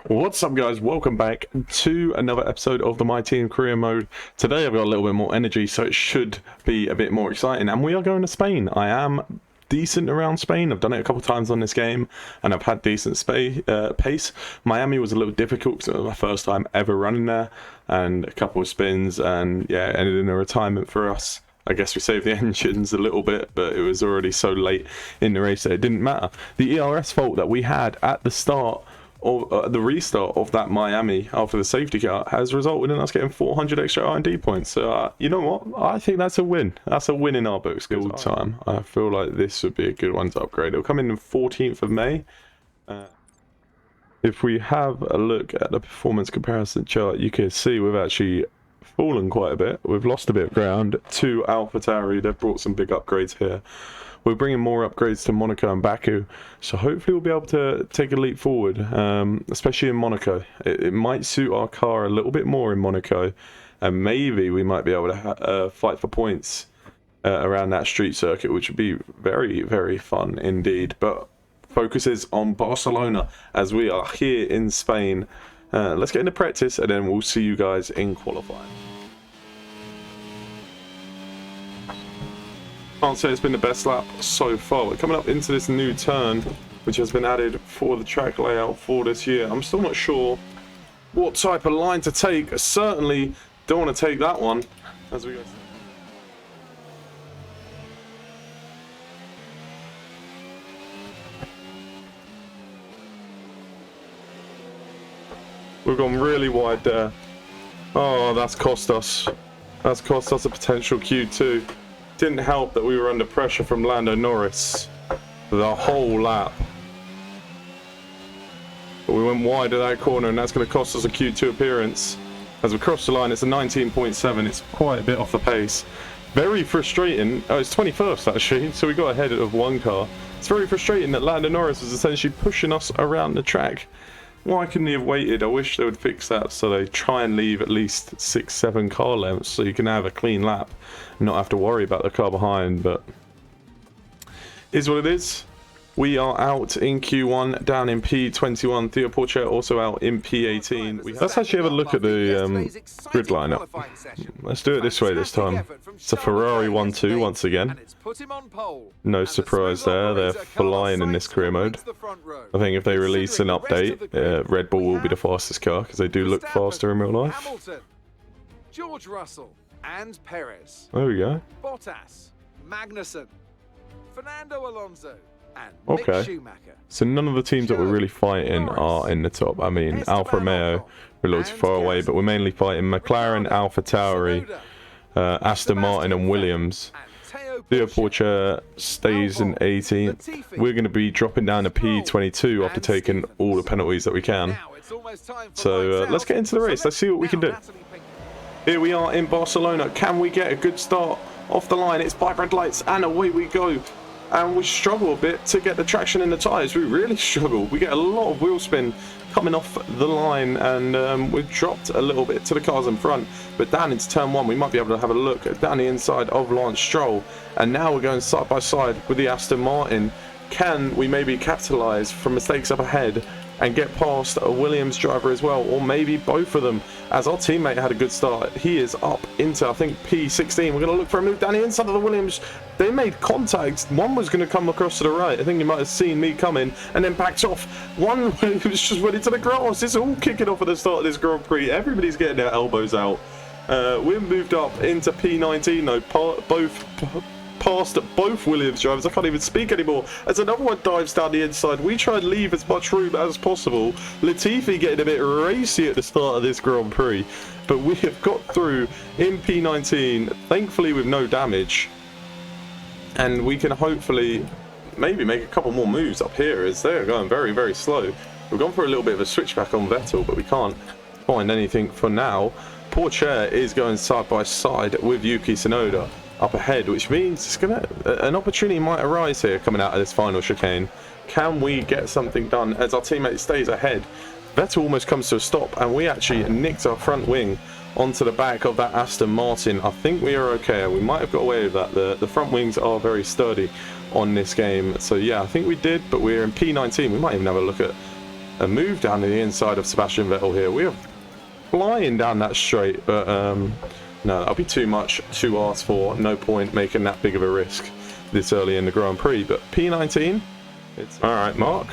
What's up, guys? Welcome back to another episode of the My Team Career Mode. Today I've got a little bit more energy, so it should be a bit more exciting, and we are going to Spain. I am decent around Spain. I've done it a couple times on this game and I've had decent pace. Miami was a little difficult because it was my first time ever running there, and a couple of spins, and yeah, it ended in a retirement for us. I guess we saved the engines a little bit, but it was already so late in the race that it didn't matter. The ERS fault that we had at the start of the restart of that Miami after the safety car has resulted in us getting 400 extra R&D points. So you know what? I think that's a win. That's a win in our books. Good time. I feel like this would be a good one to upgrade. It'll come in the 14th of May. If we have a look at the performance comparison chart, you can see we've actually fallen quite a bit. We've lost a bit of ground to AlphaTauri. They've brought some big upgrades here. We're bringing more upgrades to Monaco and Baku, so hopefully we'll be able to take a leap forward, especially in Monaco. It might suit our car a little bit more in Monaco, and maybe we might be able to fight for points around that street circuit, which would be very, very fun indeed. But focus is on Barcelona as we are here in Spain. Let's get into practice, and then we'll see you guys in qualifying. Can't say it's been the best lap so far. We're coming up into this new turn, which has been added for the track layout for this year. I'm still not sure what type of line to take. Certainly don't want to take that one as we go. We've gone really wide there. Oh, that's cost us. That's cost us a potential Q2. Didn't help that we were under pressure from Lando Norris the whole lap. But we went wide of that corner, and that's going to cost us a Q2 appearance. As we cross the line, it's a 19.7. It's quite a bit off the pace. Very frustrating. Oh, it's 21st actually, so we got ahead of one car. It's very frustrating that Lando Norris was essentially pushing us around the track. Why couldn't he have waited? I wish they would fix that so they try and leave at least 6-7 car lengths so you can have a clean lap and not have to worry about the car behind, but is what it is. We are out in Q1, down in P21. Theo Porcher also out in P18. Let's actually have a look at the grid lineup. Let's do it this way this time. It's a Ferrari 1-2 once again. No surprise there. They're flying in this career mode. I think if they release an update, Red Bull will be the fastest car because they do look faster in real life. George Russell and Perez. There we go. Bottas, Magnussen, Fernando Alonso. Okay, so none of the teams that we're really fighting are in the top. I mean, Alfa Romeo, we're a little too far away, but we're mainly fighting McLaren, AlphaTauri, Aston Martin and Williams. Theo Porcher stays in 18th. We're going to be dropping down to P22 after taking all the penalties that we can. So let's get into the race. Let's see what we can do. Here we are in Barcelona. Can we get a good start off the line? It's by red lights, and away we go. And we struggle a bit to get the traction in the tyres. We really struggle. We get a lot of wheel spin coming off the line, and we've dropped a little bit to the cars in front. But down into turn one, we might be able to have a look at down the inside of Lance Stroll. And now we're going side by side with the Aston Martin. Can we maybe capitalise from mistakes up ahead and get past a Williams driver as well, or maybe both of them, as our teammate had a good start. He is up into, I think, P16. We're going to look for a move down the inside of the Williams. They made contact. One was going to come across to the right. I think you might have seen me coming and then backed off. One was just went into the grass. It's all kicking off at the start of this Grand Prix. Everybody's getting their elbows out. We've moved up into P19 though, past both Williams drivers. I can't even speak anymore as another one dives down the inside. We try and leave as much room as possible. Latifi getting a bit racy at the start of this Grand Prix, but we have got through in P19 thankfully with no damage, and we can hopefully maybe make a couple more moves up here as they're going very, very slow. We've gone for a little bit of a switchback on Vettel, but we can't find anything for now. Porcher is going side by side with Yuki Tsunoda up ahead, which means it's an opportunity might arise here coming out of this final chicane. Can we get something done as our teammate stays ahead? Vettel almost comes to a stop, and we actually nicked our front wing onto the back of that Aston Martin. I think we are okay. We might have got away with that. The front wings are very sturdy on this game, so yeah, I think we did. But we're in P19. We might even have a look at a move down to the inside of Sebastian Vettel here. We are flying down that straight, but no, that'll be too much to ask for. No point making that big of a risk this early in the Grand Prix. But P19, it's all right. Mark,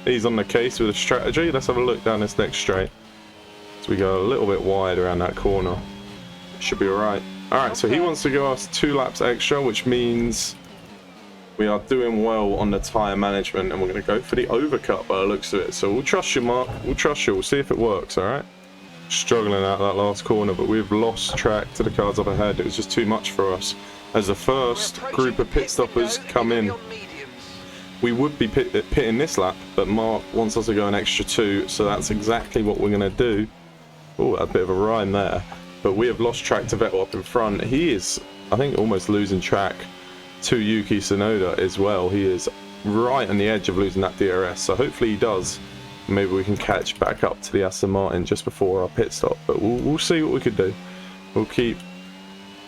he's on the case with a strategy. Let's have a look down this next straight. So we go a little bit wide around that corner. Should be all right. All right, so he wants to go us 2 laps extra, which means we are doing well on the tyre management, and we're going to go for the overcut by the looks of it. So we'll trust you, Mark. We'll trust you. We'll see if it works, all right? Struggling out that last corner, but we've lost track to the cars up ahead. It was just too much for us. As the first group of pit stoppers come in, we would be pitting this lap, but Mark wants us to go an extra 2, so that's exactly what we're going to do. Oh, a bit of a rhyme there. But we have lost track to Vettel up in front. He is, I think, almost losing track to Yuki Tsunoda as well. He is right on the edge of losing that DRS, so hopefully he does. Maybe we can catch back up to the Aston Martin just before our pit stop, but we'll see what we could do. We'll keep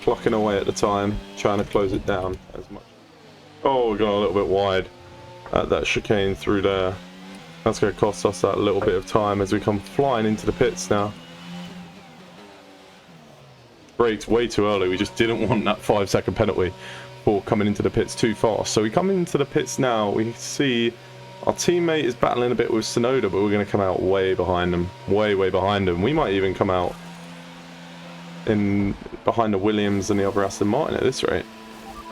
plucking away at the time, trying to close it down as much. Oh, we're going a little bit wide at that chicane through there. That's going to cost us that little bit of time as we come flying into the pits now. Braked way too early. We just didn't want that 5-second penalty for coming into the pits too fast. So we come into the pits now. We see our teammate is battling a bit with Tsunoda, but we're going to come out way behind them. Way behind them. We might even come out in behind the Williams and the other Aston Martin at this rate.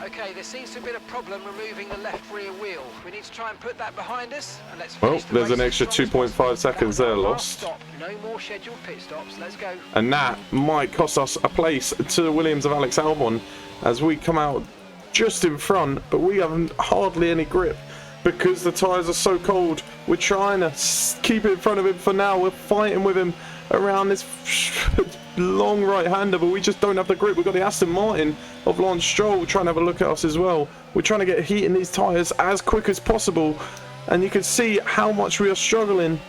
Okay, there seems to have been a problem removing the left rear wheel. We need to try and put that behind us, and let's finish the there's race an extra 2.5 seconds there lost. Stop. No more scheduled pit stops. Let's go. And that might cost us a place to the Williams of Alex Albon as we come out just in front, but we haven't hardly any grip because the tyres are so cold. We're trying to keep it in front of him for now. We're fighting with him around this long right-hander, but we just don't have the grip. We've got the Aston Martin of Lance Stroll trying to have a look at us as well. We're trying to get heat in these tyres as quick as possible, and you can see how much we are struggling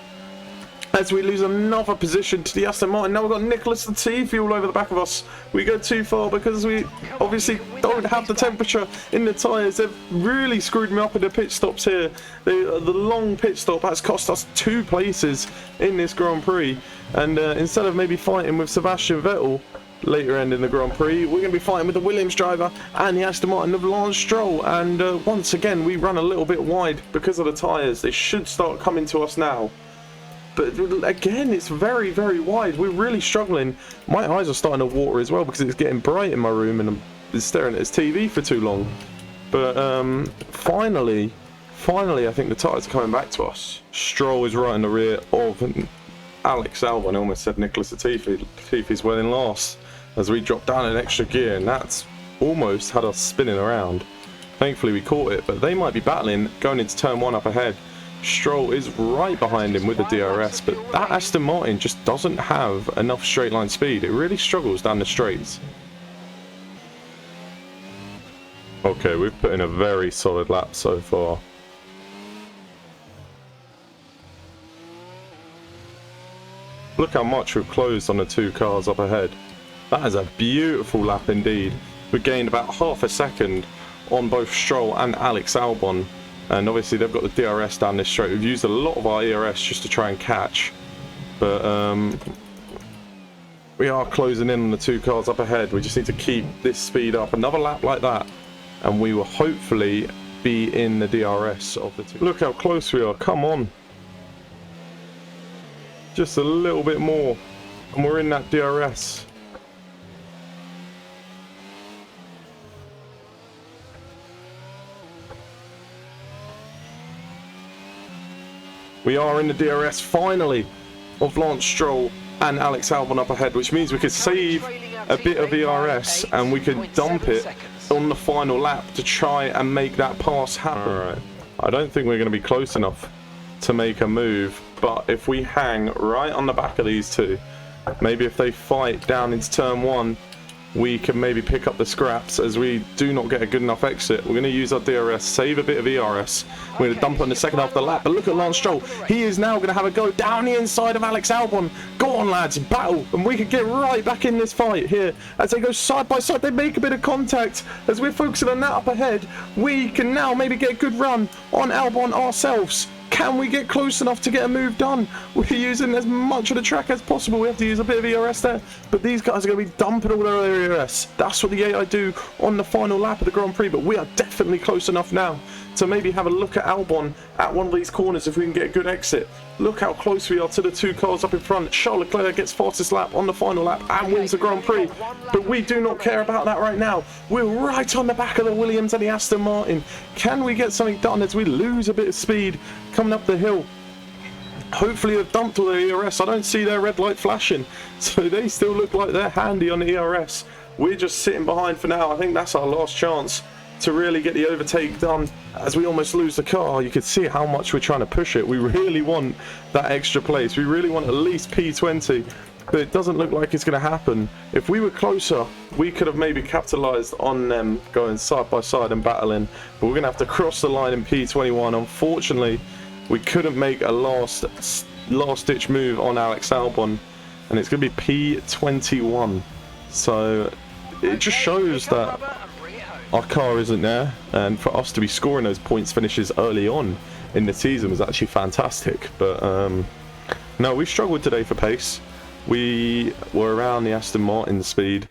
as we lose another position to the Aston Martin. Now we've got Nicholas Latifi all over the back of us. We go too far because we obviously don't have the temperature in the tyres. They've really screwed me up in the pit stops here. The long pit stop has cost us 2 places in this Grand Prix. And instead of maybe fighting with Sebastian Vettel later end in the Grand Prix, we're going to be fighting with the Williams driver and the Aston Martin of Lance Stroll. And once again, we run a little bit wide because of the tyres. They should start coming to us now. But again, it's very wide. We're really struggling. My eyes are starting to water as well because it's getting bright in my room and I'm staring at this TV for too long. But finally, I think the tyres are coming back to us. Stroll is right in the rear of Alex Albon. I almost said Nicholas Latifi. Latifi's well in last as we drop down an extra gear, and that's almost had us spinning around. Thankfully we caught it, but they might be battling going into turn 1 up ahead. Stroll is right behind him with the DRS, but that Aston Martin just doesn't have enough straight line speed. It really struggles down the straights. Okay, we've put in a very solid lap so far. Look how much we've closed on the 2 cars up ahead. That is a beautiful lap indeed. We gained about half a second on both Stroll and Alex Albon. And obviously they've got the DRS down this straight. We've used a lot of our ERS just to try and catch. But we are closing in on the 2 cars up ahead. We just need to keep this speed up. Another lap like that, and we will hopefully be in the DRS of the 2. Look how close we are. Come on. Just a little bit more. And we're in that DRS. We are in the DRS finally of Lance Stroll and Alex Albon up ahead, which means we could save a bit of ERS and we can dump it on the final lap to try and make that pass happen. Alright, I don't think we're going to be close enough to make a move, but if we hang right on the back of these 2, maybe if they fight down into turn 1, we can maybe pick up the scraps as we do not get a good enough exit. We're going to use our DRS, save a bit of ERS. We're going to dump on the second half of the lap. But look at Lance Stroll. He is now going to have a go down the inside of Alex Albon. Go on, lads, battle. And we can get right back in this fight here. As they go side by side, they make a bit of contact. As we're focusing on that up ahead, we can now maybe get a good run on Albon ourselves. Can we get close enough to get a move done? We're using as much of the track as possible. We have to use a bit of ERS there, but these guys are going to be dumping all their ERS. That's what the AI do on the final lap of the Grand Prix, but we are definitely close enough now to maybe have a look at Albon at one of these corners if we can get a good exit. Look how close we are to the two cars up in front. Charles Leclerc gets fastest lap on the final lap and wins the Grand Prix, but we do not care about that right now. We're right on the back of the Williams and the Aston Martin. Can we get something done as we lose a bit of speed coming up the hill? Hopefully they've dumped all their ERS. I don't see their red light flashing, so they still look like they're handy on the ERS. We're just sitting behind for now. I think that's our last chance to really get the overtake done as we almost lose the car. You can see how much we're trying to push it. We really want that extra place. We really want at least P20, but it doesn't look like it's going to happen. If we were closer, we could have maybe capitalized on them going side by side and battling, but we're going to have to cross the line in P21. Unfortunately, we couldn't make a last ditch move on Alex Albon, and it's going to be P21. So it just shows that our car isn't there, and for us to be scoring those points finishes early on in the season was actually fantastic. But no, we struggled today for pace. We were around the Aston Martin speed,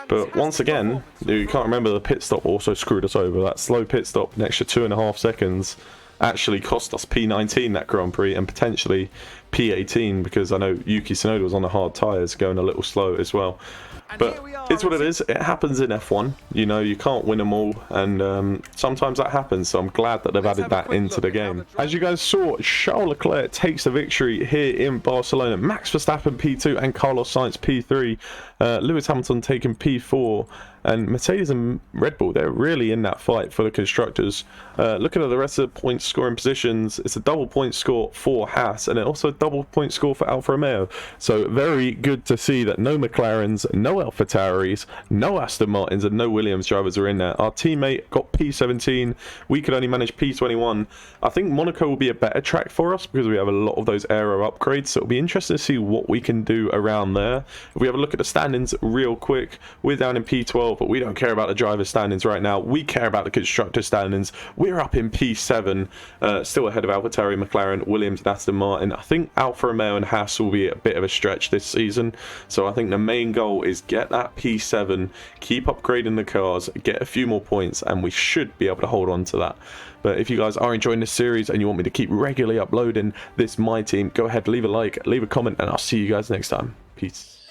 but once again, you can't remember the pit stop also screwed us over. That slow pit stop, an extra 2.5 seconds, actually cost us P19 that Grand Prix, and potentially P18, because I know Yuki Tsunoda was on the hard tyres going a little slow as well. But it's what it is. It happens in F1. You know, you can't win them all, and sometimes that happens. So I'm glad that they've added that into the game. As you guys saw, Charles Leclerc takes the victory here in Barcelona. Max Verstappen P2 and Carlos Sainz P3. Lewis Hamilton taking P4. And Mercedes and Red Bull, they're really in that fight for the constructors. Looking at the rest of the point scoring positions, it's a double point score for Haas, and also a double point score for Alfa Romeo. So very good to see that no McLarens, no Alfa Tauris, no Aston Martins, and no Williams drivers are in there. Our teammate got P17. We could only manage P21. I think Monaco will be a better track for us because we have a lot of those aero upgrades. So it'll be interesting to see what we can do around there. If we have a look at the standings real quick, we're down in P12. But we don't care about the driver standings right now. We care about the constructor standings. We're up in P7, still ahead of AlphaTauri, McLaren, Williams, and Aston Martin. I think Alfa Romeo and Haas will be a bit of a stretch this season. So I think the main goal is get that P7, keep upgrading the cars, get a few more points, and we should be able to hold on to that. But if you guys are enjoying this series and you want me to keep regularly uploading this My Team, go ahead, leave a like, leave a comment, and I'll see you guys next time. Peace.